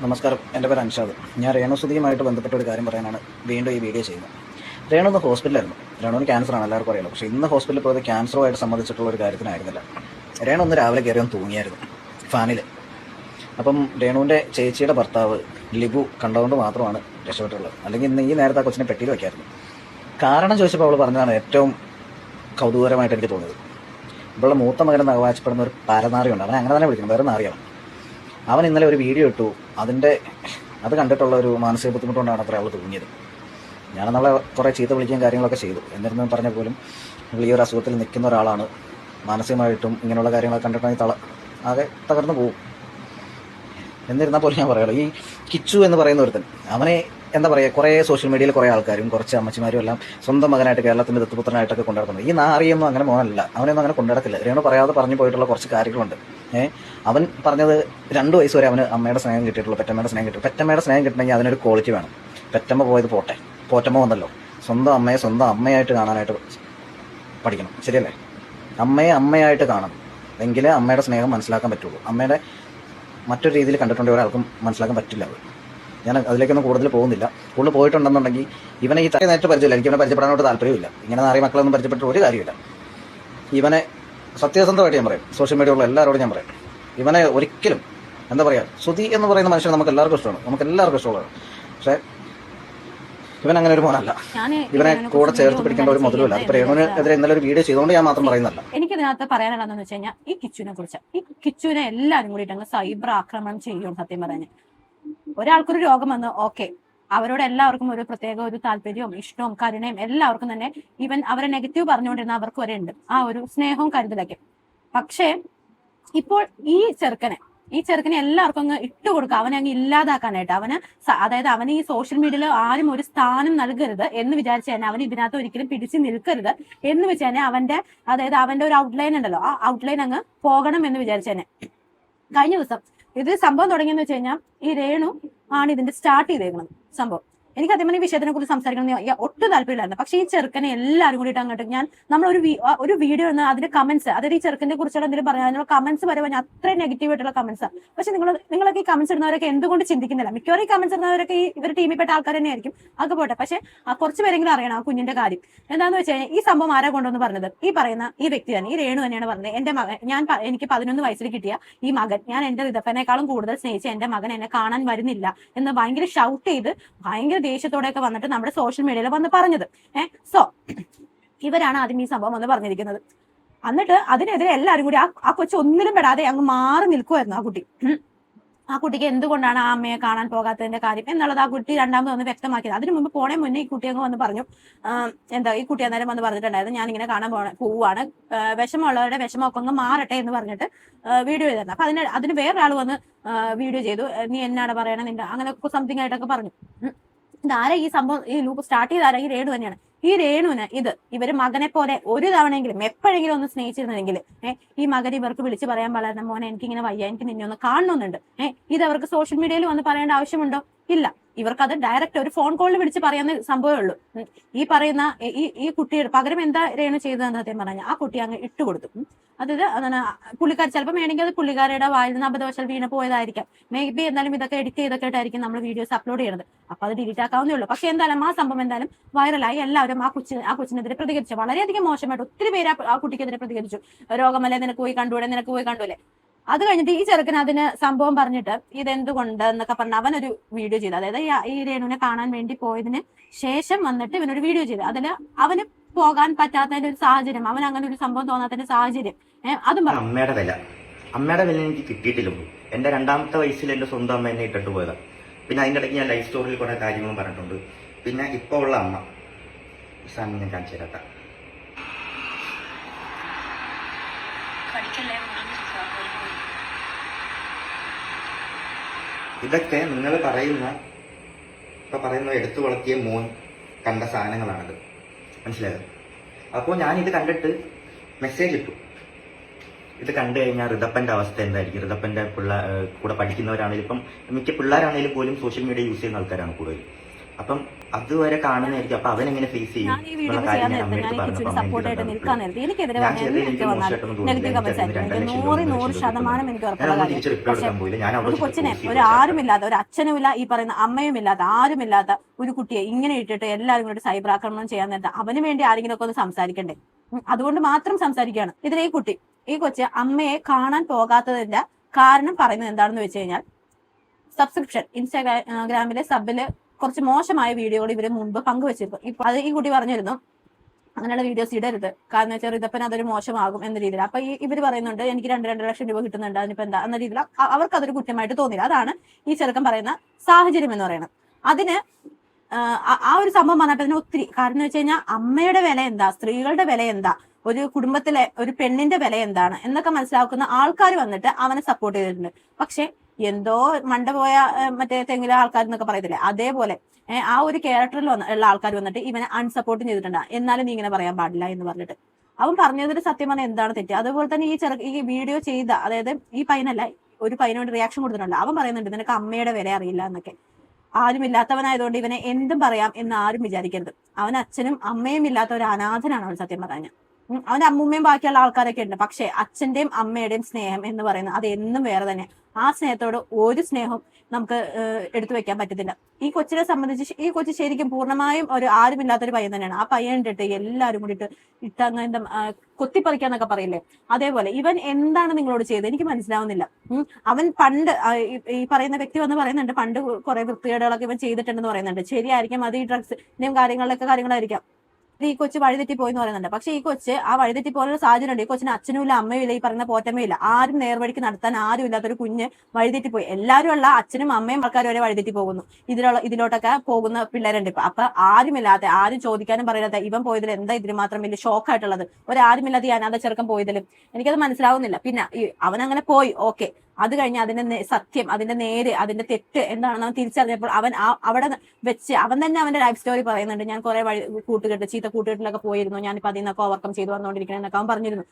നമസ്കാരം, എൻ്റെ പേര് അൻഷാദ്. ഞാൻ രേണുസുതിയുമായിട്ട് ബന്ധപ്പെട്ട ഒരു കാര്യം പറയാനാണ് വീണ്ടും ഈ വീഡിയോ ചെയ്യുന്നത്. രേണു ഇന്ന് ഹോസ്പിറ്റലായിരുന്നു. രേണുവിന് ക്യാൻസറാണ്, എല്ലാവർക്കും അറിയാലോ. പക്ഷേ ഇന്ന് ഹോസ്പിറ്റലിൽ പോയത് ക്യാൻസറുമായിട്ട് സംബന്ധിച്ചിട്ടുള്ള ഒരു കാര്യത്തിനായിരുന്നില്ല. രേണു ഒന്ന് രാവിലെ കയറിയൊന്ന് തൂങ്ങിയായിരുന്നു ഫാനിൽ. അപ്പം രേണുവിൻ്റെ ചേച്ചിയുടെ ഭർത്താവ് ലിബു കണ്ടുകൊണ്ട് മാത്രമാണ് രക്ഷപ്പെട്ടുള്ളത്. അല്ലെങ്കിൽ ഇന്ന് ഈ നേരത്തെ ആ കൊച്ചിനെ പെട്ടിയിൽ വയ്ക്കായിരുന്നു. കാരണം ചോദിച്ചപ്പോൾ അവൾ പറഞ്ഞതാണ് ഏറ്റവും കൗതുകകരമായിട്ട് എനിക്ക് തോന്നിയത്. ഇവളുടെ മൂത്ത മകനെന്ന് അവകാശപ്പെടുന്ന ഒരു പരനാറിയുണ്ട്. അവനെ അങ്ങനെ തന്നെ വിളിക്കണം, വേറെ നാറിയാണ്. അവൻ ഇന്നലെ ഒരു വീഡിയോ ഇട്ടു. അത് കണ്ടിട്ടുള്ള ഒരു മാനസിക ബുദ്ധിമുട്ടുകൊണ്ടാണ് അത്ര അവൾ തൂങ്ങിയത്. ഞാൻ നമ്മളെ കുറേ ചീത്ത വിളിക്കുകയും കാര്യങ്ങളൊക്കെ ചെയ്തു. എന്നിരുന്നു പറഞ്ഞ പോലും നമ്മൾ ഈ ഒരു അസുഖത്തിൽ നിൽക്കുന്ന ഒരാളാണ്. മാനസികമായിട്ടും ഇങ്ങനെയുള്ള കാര്യങ്ങളൊക്കെ കണ്ടിട്ടുണ്ടെങ്കിൽ ആകെ തകർന്നു പോകും. എന്നിരുന്നാൽ പോലും ഞാൻ പറയുള്ളൂ, ഈ കിച്ചു എന്ന് പറയുന്ന ഒരുത്തൻ, അവനെ എന്താ പറയുക, കുറേ സോഷ്യൽ മീഡിയയിൽ കുറേ ആൾക്കാരും കുറച്ച് അമ്മച്ചിമാരും എല്ലാം സ്വന്തം മകനായിട്ട് കേരളത്തിൻ്റെ ദത്തുപുത്രനായിട്ടൊക്കെ കൊണ്ടുനടക്കുന്നത്. ഈ നാറിയൊന്നും അങ്ങനെ മോനല്ല, അവനൊന്നും അങ്ങനെ കൊണ്ടുനടക്കില്ല. രേണു പറയാതെ പറഞ്ഞു പോയിട്ടുള്ള കുറച്ച് കാര്യങ്ങളുണ്ട്. അവൻ പറഞ്ഞത് 2 വയസ്സ് വരെ അവന് അമ്മയുടെ സ്നേഹം കിട്ടിയിട്ടുള്ളൂ, പെറ്റമ്മയുടെ സ്നേഹം കിട്ടും. പെറ്റമ്മയുടെ സ്നേഹം കിട്ടണമെങ്കിൽ അതിനൊരു ക്വാളിറ്റി വേണം. പെറ്റമ്മ പോയത് പോട്ടെ, പോറ്റമ്മ വന്നല്ലോ. സ്വന്തം അമ്മയെ സ്വന്തം അമ്മയായിട്ട് കാണാനായിട്ട് പഠിക്കണം, ശരിയല്ലേ? അമ്മയെ അമ്മയായിട്ട് കാണണം, എങ്കിലേ അമ്മയുടെ സ്നേഹം മനസ്സിലാക്കാൻ പറ്റുള്ളൂ. അമ്മയുടെ മറ്റൊരു രീതിയിൽ കണ്ടിട്ടുണ്ടെങ്കിൽ ഒരാൾക്കും മനസ്സിലാക്കാൻ പറ്റില്ല. ഞാൻ അതിലേക്കൊന്നും കൂടുതൽ പോകുന്നില്ല. കൂടുതൽ പോയിട്ടുണ്ടെന്നുണ്ടെങ്കിൽ ഇവനെ ഈ നേരിട്ട് പരിചയമില്ല, എനിക്ക് ഇവനെ പരിചയപ്പെടാനോട്ട് താല്പര്യമില്ല. ഇങ്ങനെ നാറിയ മക്കളൊന്നും പരിചയപ്പെട്ട് ഒരു കാര്യമില്ല. ഇവനെ സത്യസന്ധമായിട്ട് ഞാൻ പറയും, സോഷ്യൽ മീഡിയയിലുള്ള എല്ലാവരോടും ഞാൻ പറയും, ഇവനെ ഒരിക്കലും എന്താ പറയുക, സുധി എന്ന് പറയുന്ന മനുഷ്യൻ നമുക്ക് എല്ലാവർക്കും ഇഷ്ടമാണ്, നമുക്ക് എല്ലാവർക്കും ഇഷ്ടമുള്ളതാണ്. പക്ഷേ ഇവൻ അങ്ങനെ ഒരു മോനല്ല. ഇവനെ കൂടെ ചേർത്ത് പിടിക്കേണ്ട ഒരു മുതലുമില്ല. അതിപ്പോ രേണുവിനെതിരെ ഇന്നലെ ഒരു വീഡിയോ ചെയ്തുകൊണ്ട് ഞാൻ മാത്രം പറയുന്നല്ല. എനിക്കിതിനകത്ത് പറയാനുള്ളതെന്ന് വെച്ച് കഴിഞ്ഞാൽ ഈ കിച്ചുവിനെ കുറിച്ച്, ഈ കിച്ചുവിനെ എല്ലാവരും കൂടിയിട്ട് സൈബർ ആക്രമണം ചെയ്യും. സത്യം പറഞ്ഞ് ഒരാൾക്കൊരു രോഗം വന്ന് ഓക്കെ, അവരോട് എല്ലാവർക്കും ഒരു പ്രത്യേക ഒരു താല്പര്യവും ഇഷ്ടവും കരുണയും എല്ലാവർക്കും തന്നെ, ഈവൻ അവരെ നെഗറ്റീവ് പറഞ്ഞുകൊണ്ടിരുന്ന അവർക്ക് വരെ ഉണ്ട് ആ ഒരു സ്നേഹവും കരുതലൊക്കെ. പക്ഷേ ഇപ്പോൾ ഈ ചെറുക്കനെ എല്ലാവർക്കും അങ്ങ് ഇട്ടുകൊടുക്കുക, അവനെ അങ്ങ് ഇല്ലാതാക്കാനായിട്ട്. അതായത് അവന് ഈ സോഷ്യൽ മീഡിയയിൽ ആരും ഒരു സ്ഥാനം നൽകരുത് എന്ന് വിചാരിച്ചു തന്നെ, അവൻ ഇതിനകത്ത് ഒരിക്കലും പിടിച്ചു നിൽക്കരുത് എന്ന് വെച്ച് തന്നെ അവന്റെ ഒരു ഔട്ട്ലൈൻ ഉണ്ടല്ലോ, ആ ഔട്ട്ലൈൻ അങ്ങ് പോകണം എന്ന് വിചാരിച്ചു തന്നെ. കഴിഞ്ഞ ദിവസം ഇത് സംഭവം തുടങ്ങിയെന്ന് വെച്ച് കഴിഞ്ഞാൽ ഈ രേണു ആണ് ഇതിന്റെ സ്റ്റാർട്ട് ചെയ്തേക്കുന്നത് സംഭവം. എനിക്ക് അതേപോലെ ഈ വിഷയത്തിനെ കുറിച്ച് സംസാരിക്കണം ഒട്ടും താല്പര്യമില്ലായിരുന്നു. പക്ഷെ ഈ ചെറുക്കനെ എല്ലാവരും കൂടിയിട്ട് അങ്ങോട്ട് നമ്മൾ ഒരു വീഡിയോ എന്ന് അതിന്റെ കമന്റ്സ്, അതായത് ഈ ചെറുക്കനെ കുറിച്ചുള്ള എന്തെങ്കിലും പറയാൻ അതിനുള്ള കമന്റ്സ് വരുമ്പോൾ അത്രയും നെഗറ്റീവ് ആയിട്ടുള്ള കമന്റ്സ്. പക്ഷെ നിങ്ങളൊക്കെ ഈ കമന്റ്സ് ഇടുന്നവരൊക്കെ എന്തുകൊണ്ട് ചിന്തിക്കുന്നില്ല? മിക്കവാറും ഈ കമന്റ്സ് ഇടുന്നവരൊക്കെ ഇവർ ടീമിൽപ്പെട്ട ആൾക്കാർ തന്നെ ആയിരിക്കും. അത് പോട്ടെ, പക്ഷെ കുറച്ച് പേരെങ്കിലും അറിയണം ആ കുഞ്ഞിന്റെ കാര്യം എന്താന്ന് വെച്ച് കഴിഞ്ഞാൽ, ഈ സംഭവം ആരാ കൊണ്ടുവന്ന് പറഞ്ഞത്? ഈ പറയുന്ന ഈ വ്യക്തി തന്നെ, ഈ രേണു തന്നെയാണ് പറഞ്ഞത്. എന്റെ മകൻ, എനിക്ക് 11 വയസ്സിൽ കിട്ടിയ ഈ മകൻ, ഞാൻ എന്റെ ഋതപ്പനേക്കാളും കൂടുതൽ സ്നേഹിച്ച എന്റെ മകൻ എന്നെ കാണാൻ വരുന്നില്ല എന്ന് ഭയങ്കര ഷൗട്ട് ചെയ്ത് ഭയങ്കര ദേഷ്യത്തോടെയൊക്കെ വന്നിട്ട് നമ്മുടെ സോഷ്യൽ മീഡിയയിൽ വന്ന് പറഞ്ഞത്. സോ ഇവരാണ് ആദ്യം ഈ സംഭവം വന്ന് പറഞ്ഞിരിക്കുന്നത്. എന്നിട്ട് അതിനെതിരെ എല്ലാവരും കൂടി ആ കൊച്ചു ഒന്നിലും പെടാതെ അങ്ങ് മാറി നിൽക്കുമായിരുന്നു. ആ കുട്ടിക്ക് എന്തുകൊണ്ടാണ് ആ അമ്മയെ കാണാൻ പോകാത്തതിന്റെ കാര്യം എന്നുള്ളത് ആ കുട്ടി രണ്ടാമത് വന്ന് വ്യക്തമാക്കിയത്. അതിനു മുമ്പ് പോണേ മുന്നേ ഈ കുട്ടി അങ്ങ് വന്ന് പറഞ്ഞു, ഈ കുട്ടി അന്നേരം വന്ന് പറഞ്ഞിട്ടുണ്ടായിരുന്നു, ഞാൻ ഇങ്ങനെ കാണാൻ പോവാണ്, വിഷമമുള്ളവരുടെ വിഷമമൊക്കെ അങ്ങ് മാറട്ടെ എന്ന് പറഞ്ഞിട്ട് വീഡിയോ ചെയ്തിരുന്നു. അപ്പൊ അതിന് വേറൊരാൾ വന്ന് വീഡിയോ ചെയ്തു, നീ എന്നാണ് പറയണത്, നിന്റെ അങ്ങനെ സംതിങ് ആയിട്ടൊക്കെ പറഞ്ഞു. ഇതാരാ ഈ സംഭവം, ഈ ലൂപ്പ് സ്റ്റാർട്ട് ചെയ്താരാ? ഈ രേണു തന്നെയാണ്. ഈ രേണുവിന് ഇവര് മകനെ പോലെ ഒരു തവണയെങ്കിലും എപ്പോഴെങ്കിലും ഒന്ന് സ്നേഹിച്ചിരുന്നെങ്കിൽ ഈ മകൻ ഇവർക്ക് വിളിച്ച് പറയാൻ പാടില്ല, മോനെ എനിക്കിങ്ങനെ വയ്യ, എനിക്ക് നിന്നെ ഒന്ന് കാണണമെന്നുണ്ട്. ഇത് അവർക്ക് സോഷ്യൽ മീഡിയയിൽ വന്ന് പറയേണ്ട ആവശ്യമുണ്ടോ? ഇല്ല. ഇവർക്കത് ഡയറക്റ്റ് ഒരു ഫോൺ കോളിൽ വിളിച്ച് പറയാവുന്ന സംഭവമേ ഉള്ളൂ. ഈ പറയുന്ന ഈ കുട്ടിയുടെ പകരം എന്താ രേണു ചെയ്തതെന്ന് സത്യം പറഞ്ഞാൽ ആ കുട്ടി അങ്ങ് ഇട്ടുകൊടുത്തു. അതായത് പുള്ളിക്കാർ ചിലപ്പോൾ വേണമെങ്കിൽ അത് പുള്ളിക്കാരുടെ വായിൽ നിന്ന് അബദ്ധവശാൽ വീണ് പോയതായിരിക്കാം. മേ ബി എന്തായാലും ഇതൊക്കെ എഡിറ്റ് ചെയ്തൊക്കെ ആയിട്ടായിരിക്കും നമ്മൾ വീഡിയോസ് അപ്ലോഡ് ചെയ്യുന്നത്. അപ്പൊ അത് ഡിലീറ്റ് ആക്കാവുന്നേ ഉള്ളൂ. പക്ഷെ എന്തായാലും ആ സംഭവം എന്തായാലും വൈറലായി. എല്ലാവരും ആ കൊച്ചിനെതിരെ പ്രതികരിച്ചു. വളരെയധികം മോശമായിട്ട് ഒത്തിരി പേര് ആ കുട്ടിക്കെതിരെ പ്രതികരിച്ചു. രോഗമല്ലേ, നിനക്ക് പോയി കണ്ടുകൂടെ. അത് കഴിഞ്ഞിട്ട് ഈ ചെറുക്കൻ അതിന് സംഭവം പറഞ്ഞിട്ട് ഇതെന്തുകൊണ്ട് എന്നൊക്കെ പറഞ്ഞ് അവനൊരു വീഡിയോ ചെയ്തു. അതായത് ഈ രേണുവിനെ കാണാൻ വേണ്ടി പോയതിന് ശേഷം വന്നിട്ട് ഇവനൊരു വീഡിയോ ചെയ്തു. അതില് അവന് പോകാൻ പറ്റാത്തതിന്റെ ഒരു സാഹചര്യം, അവൻ അങ്ങനെ ഒരു സംഭവം തോന്നാത്തതിന്റെ സാഹചര്യം അതും പറഞ്ഞു. അമ്മയുടെ വില എനിക്ക് കിട്ടിയിട്ടില്ല. എന്റെ 2ാമത്തെ വയസ്സിൽ എന്റെ സ്വന്തം അമ്മ എന്നെ ഇട്ടിട്ട് പോയതാ. പിന്നെ അതിന്റെ ഇടയ്ക്ക് ഞാൻ ലൈഫ് സ്റ്റോറിയിൽ കുറെ കാര്യങ്ങളും പറഞ്ഞിട്ടുണ്ട്. പിന്നെ ഇപ്പൊ ഉള്ള അമ്മ സാധനം ഞാൻ കാണിച്ചു തരാം. ഇതൊക്കെ നിങ്ങൾ പറയുന്ന എടുത്തു വളർത്തിയ മോൻ കണ്ട സാധനങ്ങളാണിത്, മനസ്സിലായത്? അപ്പോൾ ഞാൻ ഇത് കണ്ടിട്ട് മെസ്സേജ് ഇട്ടു. ഇത് കണ്ടു കഴിഞ്ഞാൽ ഋതപ്പന്റെ അവസ്ഥ എന്തായിരിക്കും? ഋതപ്പന്റെ കൂടെ പഠിക്കുന്നവരാണെങ്കിലും, ഇപ്പം മിക്ക പിള്ളേരാണെങ്കിലും പോലും സോഷ്യൽ മീഡിയ യൂസ് ചെയ്യുന്ന ആൾക്കാരാണ് കൂടുതൽ. അപ്പം അതുവരെ കാണുന്നതായിരിക്കും. അപ്പൊ അവനെങ്ങനെ ഫേസ് ചെയ്യും ഞാൻ ഈ വീഡിയോ ചെയ്യാൻ നേരത്തെ ഞാൻ ഈ കിച്ചുവിന് സപ്പോർട്ടായിട്ട് നിൽക്കാൻ നേരത്തെ എനിക്കെതിരെ എന്തൊക്കെ വന്നാലും നെഗറ്റീവ് കമന്റ്സ് ആയിരിക്കും. എനിക്ക് 100% എനിക്ക് ഉറപ്പുള്ള കാര്യം. പക്ഷെ ഒരു കൊച്ചിനെ ഒരു ആരുമില്ലാത്ത, ഒരു അച്ഛനുമില്ല, ഈ പറയുന്ന അമ്മയുമില്ലാത്ത, ആരുമില്ലാത്ത ഒരു കുട്ടിയെ ഇങ്ങനെ ഇട്ടിട്ട് എല്ലാവരും കൂടി സൈബർ ആക്രമണം ചെയ്യാൻ നേരത്തെ അവന് വേണ്ടി ആരെങ്കിലും ഒക്കെ ഒന്ന് സംസാരിക്കണ്ടേ? അതുകൊണ്ട് മാത്രം സംസാരിക്കുകയാണ്. ഇതിലെ ഈ കൊച്ച് അമ്മയെ കാണാൻ പോകാത്തതിന്റെ കാരണം പറയുന്നത് എന്താണെന്ന് വെച്ച് കഴിഞ്ഞാൽ, സബ്സ്ക്രിപ്ഷൻ ഇൻസ്റ്റാഗ്രാമിലെ സബില് കുറച്ച് മോശമായ വീഡിയോകൾ ഇവര് മുൻപ് പങ്കുവെച്ചിരുന്നു. ഇപ്പൊ അത് ഈ കുട്ടി പറഞ്ഞിരുന്നു അങ്ങനെയുള്ള വീഡിയോസ് ഇടരുത്, കാരണം വെച്ചാൽ ഇതപ്പൻ അതൊരു മോശമാകും എന്ന രീതിയിൽ. അപ്പൊ ഇവര് പറയുന്നുണ്ട് എനിക്ക് 2 ലക്ഷം രൂപ കിട്ടുന്നുണ്ട്, അതിനിപ്പോ എന്താ എന്ന രീതിയിൽ അവർക്ക് അതൊരു കുറ്റമായിട്ട് തോന്നില്ല. അതാണ് ഈ ചെറുക്കൻ പറയുന്ന സാഹചര്യം എന്ന് പറയുന്നത്. അതിന് ആ ഒരു സംഭവം പറഞ്ഞപ്പോൾ അതിന് ഒത്തിരി കാരണം എന്ന് വെച്ച് കഴിഞ്ഞാൽ അമ്മയുടെ വില എന്താ, സ്ത്രീകളുടെ വില എന്താ, ഒരു കുടുംബത്തിലെ ഒരു പെണ്ണിന്റെ വില എന്താണ് എന്നൊക്കെ മനസ്സിലാക്കുന്ന ആൾക്കാർ വന്നിട്ട് അവനെ സപ്പോർട്ട് ചെയ്തിട്ടുണ്ട്. പക്ഷെ എന്തോ മണ്ട പോയ മറ്റേ തെങ്ങിലെ ആൾക്കാർ എന്നൊക്കെ പറയത്തില്ലേ, അതേപോലെ ആ ഒരു ക്യാരക്ടറിൽ ഉള്ള ആൾക്കാർ വന്നിട്ട് ഇവനെ അൺസപ്പോർട്ട് ചെയ്തിട്ടുണ്ട്. എന്നാലും നീ ഇങ്ങനെ പറയാൻ പാടില്ല എന്ന് പറഞ്ഞിട്ട് അവൻ പറഞ്ഞതിന് സത്യം പറഞ്ഞാൽ എന്താണ് തെറ്റ്? അതുപോലെ തന്നെ ഈ വീഡിയോ ചെയ്ത, അതായത് ഈ പയ്യനല്ല, ഒരു പയ്യന് വേണ്ടി റിയാക്ഷൻ കൊടുത്തിട്ടുണ്ട്. അവൻ പറയുന്നുണ്ട് നിനക്ക് അമ്മയുടെ വില അറിയില്ല എന്നൊക്കെ. ആരുമില്ലാത്തവനായതുകൊണ്ട് ഇവനെ എന്തും പറയാം എന്ന് ആരും വിചാരിക്കരുത്. അവൻ അച്ഛനും അമ്മയും ഇല്ലാത്ത ഒരു അനാഥനാണ് അവൻ സത്യം പറഞ്ഞാൽ. അവന്റെ അമ്മൂമ്മയും ബാക്കിയുള്ള ആൾക്കാരൊക്കെ ഉണ്ട്. പക്ഷെ അച്ഛന്റെയും അമ്മയുടെയും സ്നേഹം എന്ന് പറയുന്നത് അത് എന്നും വേറെ തന്നെ. ആ സ്നേഹത്തോട് ഒരു സ്നേഹവും നമുക്ക് എടുത്തു വെക്കാൻ പറ്റത്തില്ല. ഈ കൊച്ചിനെ സംബന്ധിച്ച് ഈ കൊച്ചു ശരിക്കും പൂർണ്ണമായും ഒരു ആരുമില്ലാത്തൊരു പയ്യൻ തന്നെയാണ്. ആ പയ്യൻ ഇട്ടിട്ട് എല്ലാവരും കൂടി ഇട്ട് അങ്ങനത്തെ കൊത്തിപ്പറിക്കാന്നൊക്കെ പറയില്ലേ, അതേപോലെ ഇവൻ എന്താണ് നിങ്ങളോട് ചെയ്തത് എനിക്ക് മനസ്സിലാവുന്നില്ല. അവൻ പണ്ട് ഈ പറയുന്ന വ്യക്തി വന്ന് പറയുന്നുണ്ട് പണ്ട് കുറെ വൃത്തികേടുകളൊക്കെ ഇവൻ ചെയ്തിട്ടുണ്ടെന്ന് പറയുന്നുണ്ട്. ശരിയായിരിക്കും, അത് ഈ ഡ്രഗ്സിന്റെയും കാര്യങ്ങളായിരിക്കാം. ഈ കൊച്ച് വഴിതെറ്റി പോയി എന്ന് പറയുന്നുണ്ട്. പക്ഷെ ഈ കൊച്ച് ആ വഴിതെറ്റി പോലുള്ള സാഹചര്യം ഉണ്ട്. ഈ കൊച്ചിന് അച്ഛനും ഇല്ല, അമ്മയും ഇല്ല, ഈ പറയുന്ന പോറ്റമ്മയില്ല, ആരും നേർവഴിക്ക് നടത്താൻ ആരും ഇല്ലാത്തൊരു കുഞ്ഞ് വഴിതെറ്റി പോയി. എല്ലാവരും ഉള്ള അച്ഛനും അമ്മയും ആൾക്കാർ വരെ വഴിതെറ്റി പോകുന്നു. ഇതിലോട്ടൊക്കെ പോകുന്ന പിള്ളേരുണ്ട് ഇപ്പൊ. അപ്പൊ ആരുമില്ലാത്ത, ആരും ചോദിക്കാനും പറയാത്ത ഇവൻ പോയതിൽ എന്താ ഇതിന് മാത്രം വലിയ ഷോക്കായിട്ടുള്ളത്? ഒരാരുമില്ലാത്ത ഈ അനാഥ ചെറുക്കൻ പോയതിലും എനിക്കത് മനസ്സിലാവുന്നില്ല. പിന്നെ അവൻ അങ്ങനെ പോയി, ഓക്കെ, അത് കഴിഞ്ഞ് അതിന്റെ സത്യം, അതിന്റെ നേര്, അതിന്റെ തെറ്റ് എന്താണെന്ന് അവൻ തിരിച്ചറിഞ്ഞപ്പോൾ അവൻ അവിടെ വെച്ച് അവൻ തന്നെ അവന്റെ ലൈഫ് സ്റ്റോറി പറയുന്നുണ്ട്. ഞാൻ കുറെ ചീത്ത കൂട്ടുകെട്ടിലൊക്കെ പോയിരുന്നു, ഞാനിപ്പോ അതിൽ നിന്നൊക്കെ ഓവർകം ചെയ്തു വന്നുകൊണ്ടിരിക്കണം എന്നൊക്കെ അവൻ പറഞ്ഞിരുന്നു.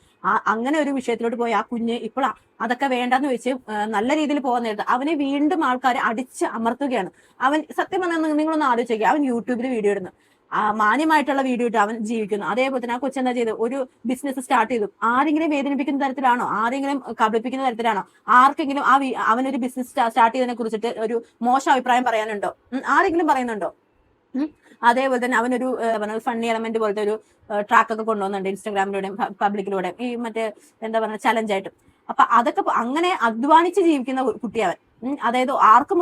അങ്ങനെ ഒരു വിഷയത്തിലോട്ട് പോയി ആ കുഞ്ഞ് ഇപ്പോൾ അതൊക്കെ വേണ്ടെന്ന് വെച്ച് നല്ല രീതിയിൽ പോകാൻ നേരത്ത് അവനെ വീണ്ടും ആൾക്കാർ അടിച്ച് അമർത്തുകയാണ്. അവൻ സത്യം പറഞ്ഞാൽ നിങ്ങളൊന്ന് ആലോചിക്കുക, അവൻ യൂട്യൂബിൽ വീഡിയോ ഇടുന്നു, മാന്യമായിട്ടുള്ള വീഡിയോ ഇട്ട് അവൻ ജീവിക്കുന്നു. അതേപോലെ തന്നെ ആ കൊച്ചെന്താ ചെയ്ത് ഒരു ബിസിനസ് സ്റ്റാർട്ട് ചെയ്തു. ആരെങ്കിലും വേദനിപ്പിക്കുന്ന തരത്തിലാണോ, ആരെങ്കിലും കബളിപ്പിക്കുന്ന തരത്തിലാണോ, ആർക്കെങ്കിലും അവനൊരു ബിസിനസ് സ്റ്റാർട്ട് ചെയ്തതിനെ കുറിച്ചിട്ട് ഒരു മോശം അഭിപ്രായം പറയാനുണ്ടോ? ആരെങ്കിലും പറയുന്നുണ്ടോ? അതേപോലെ തന്നെ അവനൊരു ഫണ്ണി എലമെന്റ് പോലത്തെ ഒരു ട്രാക്കൊക്കെ കൊണ്ടുവന്നുണ്ട് ഇൻസ്റ്റാഗ്രാമിലൂടെയും പബ്ലിക്കിലൂടെയും, ഈ മറ്റേ എന്താ പറയുക ചലഞ്ചായിട്ട്. അപ്പൊ അതൊക്കെ അങ്ങനെ അധ്വാനിച്ച് ജീവിക്കുന്ന കുട്ടിയവൻ. അതായത് ആർക്കും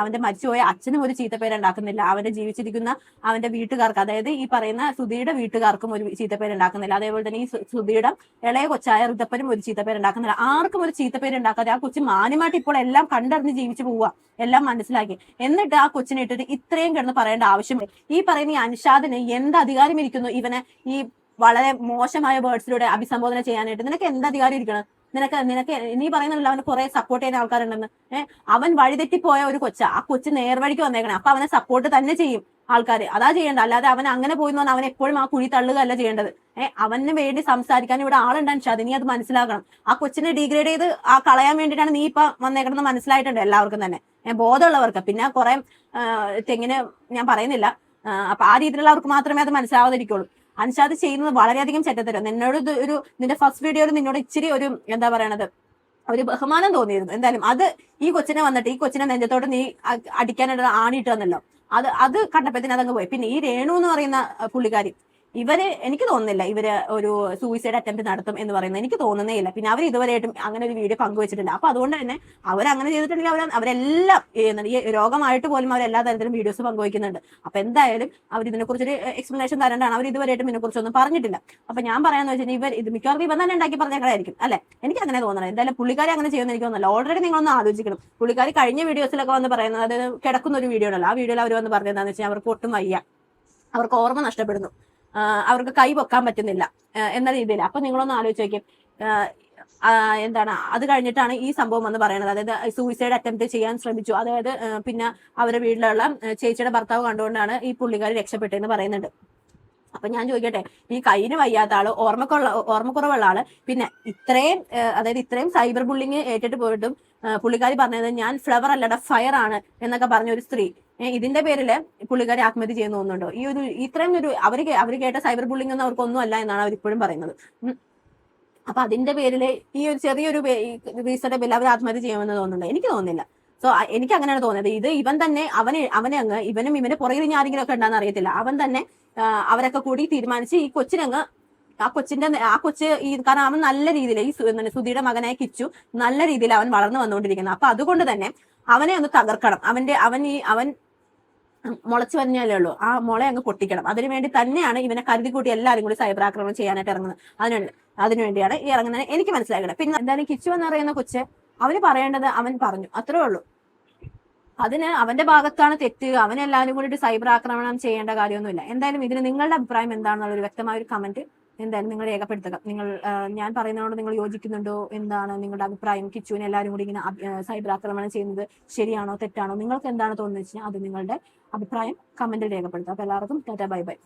അവന്റെ മരിച്ചുപോയ അച്ഛനും ഒരു ചീത്തപ്പേരുണ്ടാക്കുന്നില്ല, അവന്റെ ജീവിച്ചിരിക്കുന്ന അവന്റെ വീട്ടുകാർക്ക്, അതായത് ഈ പറയുന്ന സുധിയുടെ വീട്ടുകാർക്കും ഒരു ചീത്തപ്പേരുണ്ടാക്കുന്നില്ല. അതേപോലെ തന്നെ ഈ സുധിയുടെ ഇളയ കൊച്ചായ ഋതപ്പനും ഒരു ചീത്തപ്പേരുണ്ടാക്കുന്നില്ല. ആർക്കും ഒരു ചീത്തപ്പേരുണ്ടാക്കാതെ ആ കൊച്ചു മാന്യമായിട്ട് ഇപ്പോൾ എല്ലാം കണ്ടറിഞ്ഞ് ജീവിച്ചു പോവുക, എല്ലാം മനസ്സിലാക്കി. എന്നിട്ട് ആ കൊച്ചിനെ ഇട്ടിട്ട് ഇത്രയും കിടന്ന് പറയേണ്ട ആവശ്യമില്ല. ഈ പറയുന്ന ഈ അൻഷാദിന് എന്ത് അധികാരം ഇരിക്കുന്നു ഇവനെ ഈ വളരെ മോശമായ വേർഡ്സിലൂടെ അഭിസംബോധന ചെയ്യാനായിട്ട്? നിനക്ക് എന്ത് അധികാരം ഇരിക്കണം? നിനക്ക് നീ പറയുന്നില്ല അവന് കുറെ സപ്പോർട്ട് ചെയ്യുന്ന ആൾക്കാരുണ്ടെന്ന്. അവൻ വഴിതെറ്റിപ്പോയ ഒരു കൊച്ചാ, ആ കൊച്ചു നേർവഴിക്ക് വന്നേക്കണേ. അപ്പൊ അവനെ സപ്പോർട്ട് തന്നെ ചെയ്യും ആൾക്കാർ, അതാ ചെയ്യേണ്ട. അല്ലാതെ അവൻ അങ്ങനെ പോയി എന്ന് പറഞ്ഞാൽ അവൻ എപ്പോഴും ആ കുഴി തള്ളുകയല്ല ചെയ്യേണ്ടത്. അവന് വേണ്ടി സംസാരിക്കാൻ ഇവിടെ ആളുണ്ടാൻ ഷാദി, നീ അത് മനസ്സിലാക്കണം. ആ കൊച്ചിനെ ഡീഗ്രേഡ് ചെയ്ത് കളയാൻ വേണ്ടിയിട്ടാണ് നീ ഇപ്പൊ വന്നേക്കണമെന്ന് മനസ്സിലായിട്ടുണ്ട് എല്ലാവർക്കും തന്നെ, ബോധമുള്ളവർക്ക്. പിന്നെ കുറെ തെങ്ങിന് ഞാൻ പറയുന്നില്ല, അപ്പൊ ആ രീതിയിലുള്ളവർക്ക് മാത്രമേ അത് മനസ്സിലാവാതിരിക്കുള്ളൂ. അൻഷാദ് ചെയ്യുന്നത് വളരെയധികം ചെറ്റത്തരം. നിന്നോട് നിന്റെ ഫസ്റ്റ് വീഡിയോയിൽ നിന്നോട് ഇച്ചിരി ഒരു എന്താ പറയണത്, ഒരു ബഹുമാനം തോന്നിയിരുന്നു. എന്തായാലും അത് ഈ കൊച്ചിനെ വന്നിട്ട് ഈ കൊച്ചിനെ നെഞ്ചത്തോട്ട് നീ അടിക്കാനായിട്ട് ആണിയിട്ട് വന്നല്ലോ, അത് കണ്ടപ്പോഴത്തേന് അതങ്ങ് പോയി. പിന്നെ ഈ രേണു എന്ന് പറയുന്ന പുള്ളിക്കാരി, എനിക്ക് തോന്നുന്നില്ല ഇവര് ഒരു സൂയിസൈഡ് അറ്റംപ്റ്റ് നടത്തും എന്ന് പറയുന്നത്, എനിക്ക് തോന്നുന്നേ ഇല്ല. പിന്നെ അവർ ഇതുവരെയായിട്ടും അങ്ങനെ ഒരു വീഡിയോ പങ്കുവച്ചിട്ടില്ല. അപ്പൊ അതുകൊണ്ട് തന്നെ അവരങ്ങനെ ചെയ്തിട്ടുണ്ടെങ്കിൽ അവരെല്ലാം ഈ രോഗമായിട്ട് പോലും അവരെല്ലാ തരത്തിലും വീഡിയോസ് പങ്കുവയ്ക്കുന്നുണ്ട്. അപ്പൊ എന്തായാലും അവർ ഇതിനെക്കുറിച്ചൊരു എക്സ്പ്ലനേഷൻ തരേണ്ടതാണ്. അവർ ഇതുവരെയായിട്ടും ഇതിനെക്കുറിച്ചൊന്നും പറഞ്ഞിട്ടില്ല. അപ്പൊ ഞാൻ പറയാന്ന് വെച്ചാൽ ഇത് മിക്കവാറും ഇവൻ തന്നെ ഉണ്ടാക്കി പറഞ്ഞേക്കായിരിക്കും അല്ലെ, എനിക്ക് അങ്ങനെ തോന്നണം. എന്തായാലും പുള്ളിക്കാരി അങ്ങനെ ചെയ്യുന്ന എനിക്ക് തോന്നുന്നില്ല. ഓൾറെഡി നിങ്ങളൊന്ന് ആലോചിക്കണം. പുള്ളിക്കാരി കഴിഞ്ഞ വീഡിയോസിലൊക്കെ വന്ന് പറയുന്നത്, അതായത് കിടക്കുന്ന ഒരു വീഡിയോ ഉണ്ടല്ലോ, ആ വീഡിയോയിൽ അവർ വന്ന് പറഞ്ഞത് എന്താണെന്ന് വെച്ചാൽ അവർക്ക് ഒട്ടും വയ്യ, അവർക്ക് ഓർമ്മ നഷ്ടപ്പെടുന്നു, അവർക്ക് കൈ വെക്കാൻ പറ്റുന്നില്ല എന്ന രീതിയിൽ. അപ്പൊ നിങ്ങളൊന്ന് ആലോചിച്ച് നോക്കിയും എന്താണ് അത് കഴിഞ്ഞിട്ടാണ് ഈ സംഭവം എന്ന് പറയുന്നത്. അതായത് സൂയിസൈഡ് അറ്റംപ്റ്റ് ചെയ്യാൻ ശ്രമിച്ചു, അതായത് പിന്നെ അവരുടെ വീട്ടിലുള്ള ചേച്ചിയുടെ ഭർത്താവ് കണ്ടുകൊണ്ടാണ് ഈ പുള്ളിക്കാരി രക്ഷപ്പെട്ടതെന്ന് പറയുന്നുണ്ട്. അപ്പൊ ഞാൻ ചോദിക്കട്ടെ, ഈ കൈന് വയ്യാത്ത ആള്, ഓർമ്മക്കുറവുള്ള ആള്, പിന്നെ ഇത്രയും സൈബർ ബുള്ളിങ് ഏറ്റിട്ട് പോയിട്ടും പുള്ളിക്കാരി പറഞ്ഞത് ഞാൻ ഫ്ലവർ അല്ലട ഫയർ ആണ് എന്നൊക്കെ പറഞ്ഞ ഒരു സ്ത്രീ ഇതിന്റെ പേരില് പുള്ളിക്കാരി ആത്മഹത്യ ചെയ്യുന്ന തോന്നുന്നുണ്ടോ? ഈ ഒരു ഇത്രയും ഒരു അവര് കേട്ട സൈബർ ബുള്ളിംഗ് ഒന്നും അവർക്കൊന്നും അല്ല എന്നാണ് അവർ ഇപ്പോഴും പറയുന്നത്. അപ്പൊ അതിന്റെ പേരില് ഈ ഒരു ചെറിയൊരു റീസന്റെ പേരിൽ അവർ ആത്മഹത്യ ചെയ്യുമെന്ന് തോന്നുന്നുണ്ടോ? എനിക്ക് തോന്നുന്നില്ല. സോ എനിക്ക് അങ്ങനെയാണ് തോന്നുന്നത്. ഇത് ഇവൻ തന്നെ അവനെ അങ്ങ് ഇവനും ഇവന്റെ പുറകിൽ ആരെങ്കിലും ഒക്കെ ഉണ്ടാന്ന് അറിയത്തില്ല. അവൻ തന്നെ അവരൊക്കെ കൂടി തീരുമാനിച്ച് ഈ കൊച്ചിനങ്ങ് ആ കൊച്ച് കാരണം അവൻ നല്ല രീതിയിൽ ഈ സുധിയുടെ മകനായ കിച്ചു നല്ല രീതിയിൽ അവൻ വളർന്നു വന്നുകൊണ്ടിരിക്കുന്നത്. അപ്പൊ അതുകൊണ്ട് തന്നെ അവനെ ഒന്ന് തകർക്കണം. അവൻ മുളച്ചു വരഞ്ഞാലേ ഉള്ളൂ, ആ മുള അങ്ങ് പൊട്ടിക്കണം. അതിനുവേണ്ടി തന്നെയാണ് ഇവനെ കരുതിക്കൂട്ടി എല്ലാവരും കൂടി സൈബർ ആക്രമണം ചെയ്യാനായിട്ട് ഇറങ്ങുന്നത്. അതിനുവേണ്ടിയാണ് ഈ ഇറങ്ങുന്നത് എനിക്ക് മനസ്സിലാക്കണം. പിന്നെ എന്തായാലും കിച്ചു എന്ന് പറയുന്ന കൊച്ച് അവന് പറയേണ്ടത് അവൻ പറഞ്ഞു, അത്രേ ഉള്ളൂ. അതിന് അവന്റെ ഭാഗത്താണ് തെറ്റ്. അവനെല്ലാവരും കൂടി സൈബർ ആക്രമണം ചെയ്യേണ്ട കാര്യമൊന്നുമില്ല. എന്തായാലും ഇതിന് നിങ്ങളുടെ അഭിപ്രായം എന്താണെന്നുള്ള ഒരു വ്യക്തമായ ഒരു കമന്റ് എന്തായാലും നിങ്ങൾ രേഖപ്പെടുത്തുക. ഞാൻ പറയുന്നതുകൊണ്ട് നിങ്ങൾ യോജിക്കുന്നുണ്ടോ? എന്താണ് നിങ്ങളുടെ അഭിപ്രായം? കിച്ചുവിനെ എല്ലാവരും കൂടി ഇങ്ങനെ സൈബർ ആക്രമണം ചെയ്യുന്നത് ശരിയാണോ തെറ്റാണോ? നിങ്ങൾക്ക് എന്താണ് തോന്നുന്നത് വെച്ചാൽ അത് നിങ്ങളുടെ അഭിപ്രായം കമന്റിൽ രേഖപ്പെടുത്തുക. അപ്പൊ എല്ലാവർക്കും ടാറ്റാ ബൈ ബൈ.